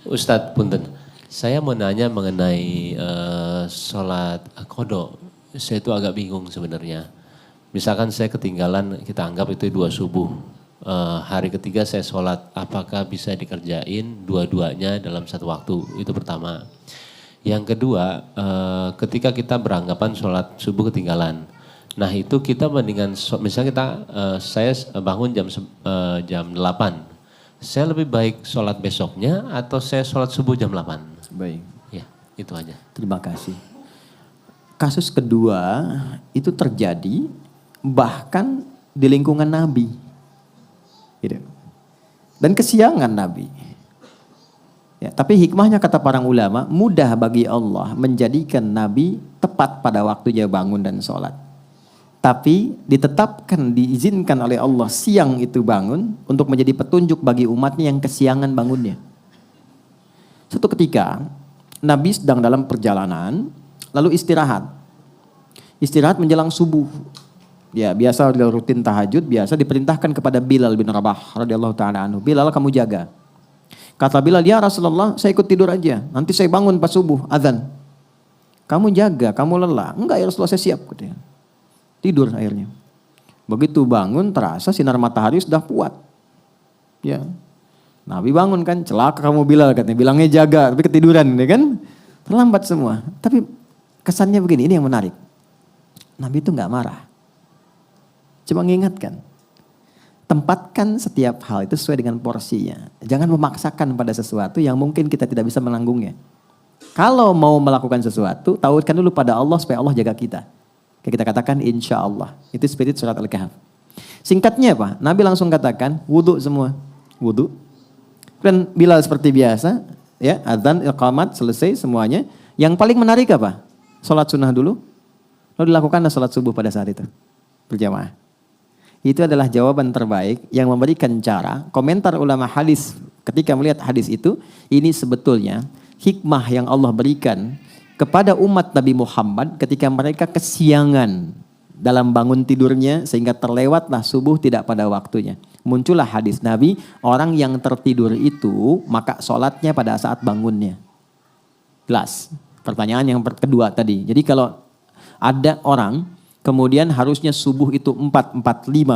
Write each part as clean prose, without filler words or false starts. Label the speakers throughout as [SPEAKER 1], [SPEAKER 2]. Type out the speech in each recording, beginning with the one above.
[SPEAKER 1] Ustadz Punten, saya mau nanya mengenai sholat qadha. Saya itu agak bingung sebenarnya. Misalkan saya ketinggalan, kita anggap itu 2 subuh. Hari ketiga saya sholat, apakah bisa dikerjain dua-duanya dalam satu waktu? Itu pertama. Yang kedua, ketika kita beranggapan sholat subuh ketinggalan. Nah itu kita mendingan, misalnya saya bangun jam 8. Saya lebih baik sholat besoknya atau saya sholat subuh jam 8?
[SPEAKER 2] Baik.
[SPEAKER 1] Ya, itu aja.
[SPEAKER 2] Terima kasih. Kasus kedua itu terjadi bahkan di lingkungan Nabi. Gitu. Dan kesiangan Nabi. Ya, tapi hikmahnya kata para ulama, mudah bagi Allah menjadikan Nabi tepat pada waktunya bangun dan sholat. Tapi ditetapkan, diizinkan oleh Allah siang itu bangun untuk menjadi petunjuk bagi umatnya yang kesiangan bangunnya. Suatu ketika Nabi sedang dalam perjalanan lalu istirahat. Istirahat menjelang subuh. Ya biasa rutin tahajud, biasa diperintahkan kepada Bilal bin Rabah radhiyallahu taala anhu. Bilal, kamu jaga. Kata Bilal, ya Rasulullah saya ikut tidur aja. Nanti saya bangun pas subuh azan. Kamu jaga, kamu lelah. Enggak ya Rasulullah, saya siap. Katanya. Tidur akhirnya. Begitu bangun terasa sinar matahari sudah kuat. Ya. Nabi bangun kan, celaka kamu Bilal katanya. Bilangnya jaga, tapi ketiduran ya kan. Terlambat semua. Tapi kesannya begini, ini yang menarik. Nabi itu gak marah. Cuma mengingatkan. Tempatkan setiap hal itu sesuai dengan porsinya. Jangan memaksakan pada sesuatu yang mungkin kita tidak bisa menanggungnya. Kalau mau melakukan sesuatu, tautkan dulu pada Allah supaya Allah jaga kita. Kita katakan insya Allah. Itu spirit surat Al-Kahf. Singkatnya apa? Nabi langsung katakan wudhu semua. Wudhu. Dan Bilal seperti biasa. Ya, adzan, iqamat, selesai semuanya. Yang paling menarik apa? Sholat sunnah dulu. Lalu dilakukan sholat subuh pada saat itu. Berjamaah. Itu adalah jawaban terbaik yang memberikan cara. Komentar ulama hadis ketika melihat hadis itu. Ini sebetulnya hikmah yang Allah berikan kepada umat Nabi Muhammad ketika mereka kesiangan dalam bangun tidurnya sehingga terlewatlah subuh tidak pada waktunya. Muncullah hadis Nabi, orang yang tertidur itu maka sholatnya pada saat bangunnya. Jelas. Pertanyaan yang kedua tadi. Jadi kalau ada orang kemudian harusnya subuh itu 4.45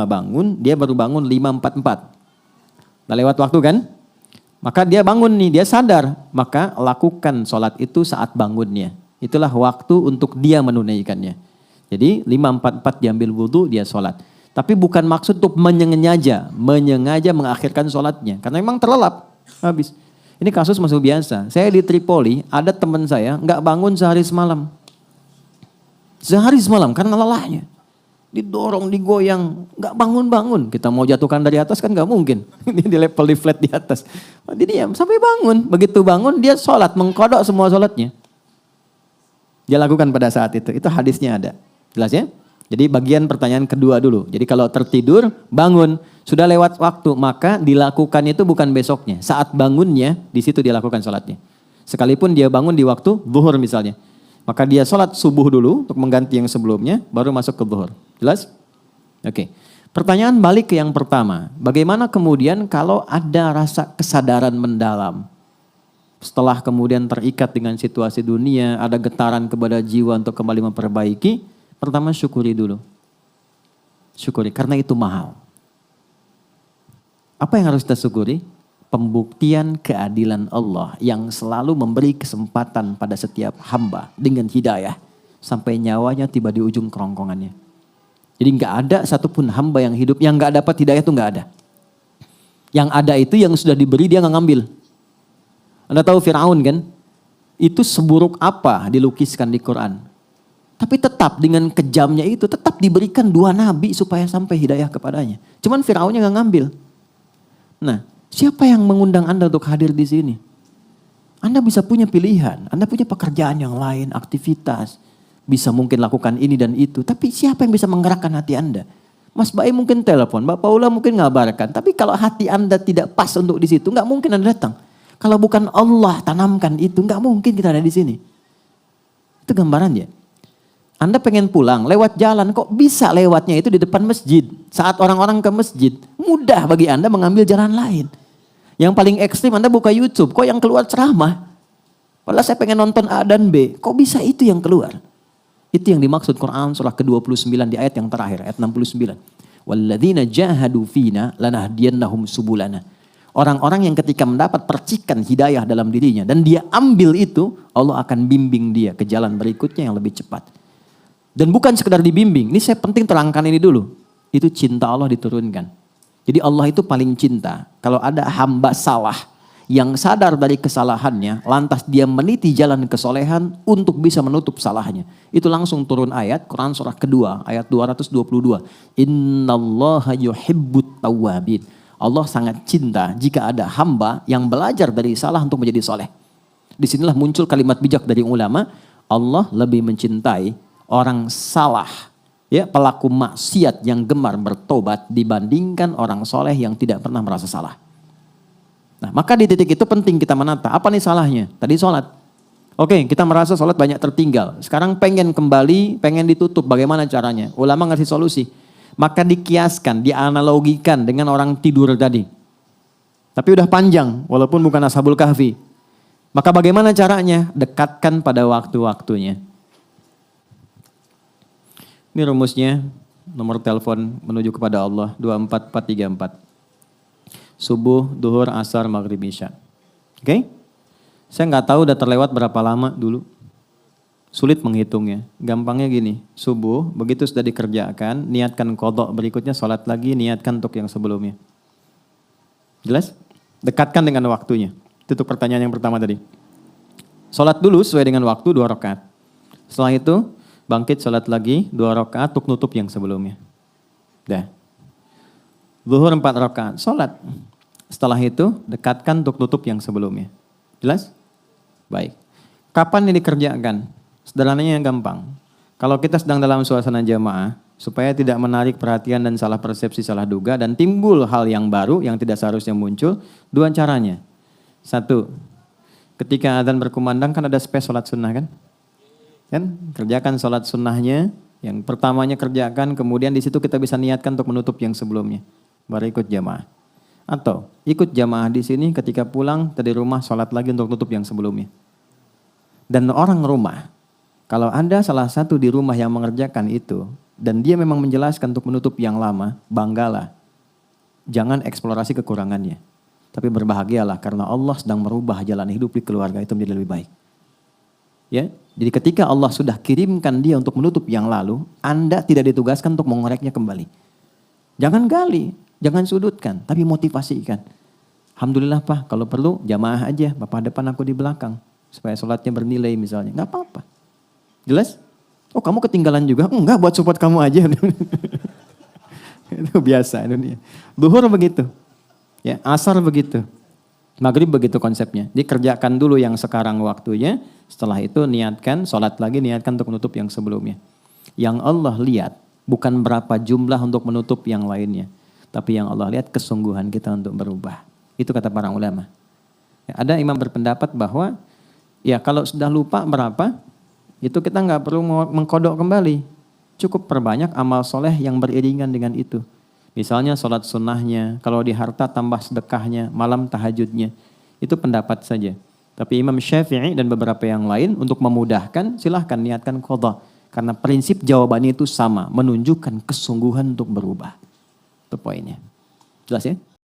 [SPEAKER 2] bangun, dia baru bangun 5.44. Udah lewat waktu kan? Maka dia bangun nih, dia sadar. Maka lakukan sholat itu saat bangunnya. Itulah waktu untuk dia menunaikannya. Jadi 5.44 diambil wudhu, dia sholat. Tapi bukan maksud untuk menyengaja mengakhirkan sholatnya. Karena memang terlelap, habis. Ini kasus masih biasa. Saya di Tripoli, ada teman saya nggak bangun sehari semalam. Sehari semalam karena lelahnya. Didorong, digoyang, nggak bangun-bangun. Kita mau jatuhkan dari atas kan nggak mungkin. Ini di level di flat di atas. Dia diam sampai bangun. Begitu bangun dia sholat, mengkodok semua sholatnya. Dia lakukan pada saat itu. Itu hadisnya ada. Jelas ya? Jadi bagian pertanyaan kedua dulu. Jadi kalau tertidur, bangun, sudah lewat waktu, maka dilakukan itu bukan besoknya. Saat bangunnya, di situ dia lakukan sholatnya. Sekalipun dia bangun di waktu zuhur misalnya. Maka dia sholat subuh dulu untuk mengganti yang sebelumnya, baru masuk ke zuhur. Jelas? Oke. Pertanyaan balik ke yang pertama. Bagaimana kemudian kalau ada rasa kesadaran mendalam? Setelah kemudian terikat dengan situasi dunia, ada getaran kepada jiwa untuk kembali memperbaiki. Pertama syukuri dulu. Syukuri, karena itu mahal. Apa yang harus kita syukuri? Pembuktian keadilan Allah yang selalu memberi kesempatan pada setiap hamba dengan hidayah sampai nyawanya tiba di ujung kerongkongannya. Jadi nggak ada satupun hamba yang hidup yang nggak dapat hidayah itu nggak ada. Yang ada itu yang sudah diberi dia nggak ngambil. Anda tahu Firaun kan? Itu seburuk apa dilukiskan di Quran. Tapi tetap dengan kejamnya itu tetap diberikan 2 nabi supaya sampai hidayah kepadanya. Cuman Firaunnya nggak ngambil. Nah, siapa yang mengundang Anda untuk hadir di sini? Anda bisa punya pilihan, Anda punya pekerjaan yang lain, aktivitas, bisa mungkin lakukan ini dan itu. Tapi siapa yang bisa menggerakkan hati Anda? Mas Bae mungkin telepon, Mbak Paula mungkin ngabarkan. Tapi kalau hati Anda tidak pas untuk di situ, nggak mungkin Anda datang. Kalau bukan Allah tanamkan itu, nggak mungkin kita ada di sini. Itu gambarannya. Anda pengen pulang, lewat jalan, kok bisa lewatnya itu di depan masjid. Saat orang-orang ke masjid, mudah bagi Anda mengambil jalan lain. Yang paling ekstrim Anda buka YouTube, kok yang keluar ceramah? Padahal saya pengen nonton A dan B, kok bisa itu yang keluar? Itu yang dimaksud Quran surah ke-29 di ayat yang terakhir, ayat 69. Walladzina jahadu fina lanahdiyannahum subulana. Orang-orang yang ketika mendapat percikan hidayah dalam dirinya dan dia ambil itu, Allah akan bimbing dia ke jalan berikutnya yang lebih cepat. Dan bukan sekedar dibimbing, ini saya penting terangkan ini dulu. Itu cinta Allah diturunkan. Jadi Allah itu paling cinta. Kalau ada hamba salah yang sadar dari kesalahannya, lantas dia meniti jalan kesolehan untuk bisa menutup salahnya. Itu langsung turun ayat Quran surah kedua ayat 222. Innallaha yuhibbut tawwabin. Allah sangat cinta jika ada hamba yang belajar dari salah untuk menjadi soleh. Disinilah muncul kalimat bijak dari ulama. Allah lebih mencintai orang salah, ya, pelaku maksiat yang gemar bertobat dibandingkan orang soleh yang tidak pernah merasa salah. Nah, maka di titik itu penting kita menata. Apa nih salahnya? Tadi sholat. Oke, kita merasa sholat banyak tertinggal. Sekarang pengen kembali, pengen ditutup. Bagaimana caranya? Ulama ngasih solusi. Maka dikiaskan, dianalogikan dengan orang tidur tadi. Tapi udah panjang, walaupun bukan Ashabul Kahfi. Maka bagaimana caranya? Dekatkan pada waktu-waktunya. Ini rumusnya, nomor telepon menuju kepada Allah, 24434. Subuh, duhur, asar, maghrib, isya. Oke? Saya nggak tahu udah terlewat berapa lama dulu. Sulit menghitungnya. Gampangnya gini, subuh begitu sudah dikerjakan, niatkan qadha, berikutnya sholat lagi, niatkan untuk yang sebelumnya. Jelas? Dekatkan dengan waktunya. Itu untuk pertanyaan yang pertama tadi. Sholat dulu sesuai dengan waktu 2 rakaat. Setelah itu bangkit sholat lagi 2 rakaat untuk nutup yang sebelumnya. Dah. Zuhur 4 rakaat, sholat. Setelah itu dekatkan untuk nutup yang sebelumnya. Jelas? Baik. Kapan ini dikerjakan? Sederhananya yang gampang. Kalau kita sedang dalam suasana jamaah, supaya tidak menarik perhatian dan salah persepsi, salah duga, dan timbul hal yang baru yang tidak seharusnya muncul, 2 caranya. 1, ketika adzan berkumandang kan ada space sholat sunnah kan? Kerjakan sholat sunnahnya, yang pertamanya kerjakan, kemudian di situ kita bisa niatkan untuk menutup yang sebelumnya. Baru ikut jamaah. Atau ikut jamaah di sini, ketika pulang dari rumah sholat lagi untuk tutup yang sebelumnya. Dan orang rumah, kalau Anda salah satu di rumah yang mengerjakan itu, dan dia memang menjelaskan untuk menutup yang lama, banggalah. Jangan eksplorasi kekurangannya. Tapi berbahagialah karena Allah sedang merubah jalan hidup di keluarga itu menjadi lebih baik. Ya, jadi ketika Allah sudah kirimkan dia untuk menutup yang lalu, Anda tidak ditugaskan untuk mengoreknya kembali. Jangan gali, jangan sudutkan, tapi motivasikan. Alhamdulillah Pak, kalau perlu jamaah aja, Bapak depan aku di belakang. Supaya sholatnya bernilai misalnya, nggak apa-apa. Jelas? Oh kamu ketinggalan juga? Enggak, buat support kamu aja. Itu biasa dunia. Duhur begitu. Ya, asar begitu. Maghrib begitu konsepnya. Dikerjakan dulu yang sekarang waktunya. Setelah itu niatkan, sholat lagi, niatkan untuk menutup yang sebelumnya. Yang Allah lihat bukan berapa jumlah untuk menutup yang lainnya. Tapi yang Allah lihat kesungguhan kita untuk berubah. Itu kata para ulama. Ya, ada imam berpendapat bahwa ya kalau sudah lupa berapa, itu kita nggak perlu mengkodok kembali. Cukup perbanyak amal soleh yang beriringan dengan itu. Misalnya sholat sunnahnya, kalau di harta tambah sedekahnya, malam tahajudnya. Itu pendapat saja. Tapi Imam Syafi'i dan beberapa yang lain untuk memudahkan silahkan niatkan qadha. Karena prinsip jawabannya itu sama, menunjukkan kesungguhan untuk berubah. Itu poinnya. Jelas ya?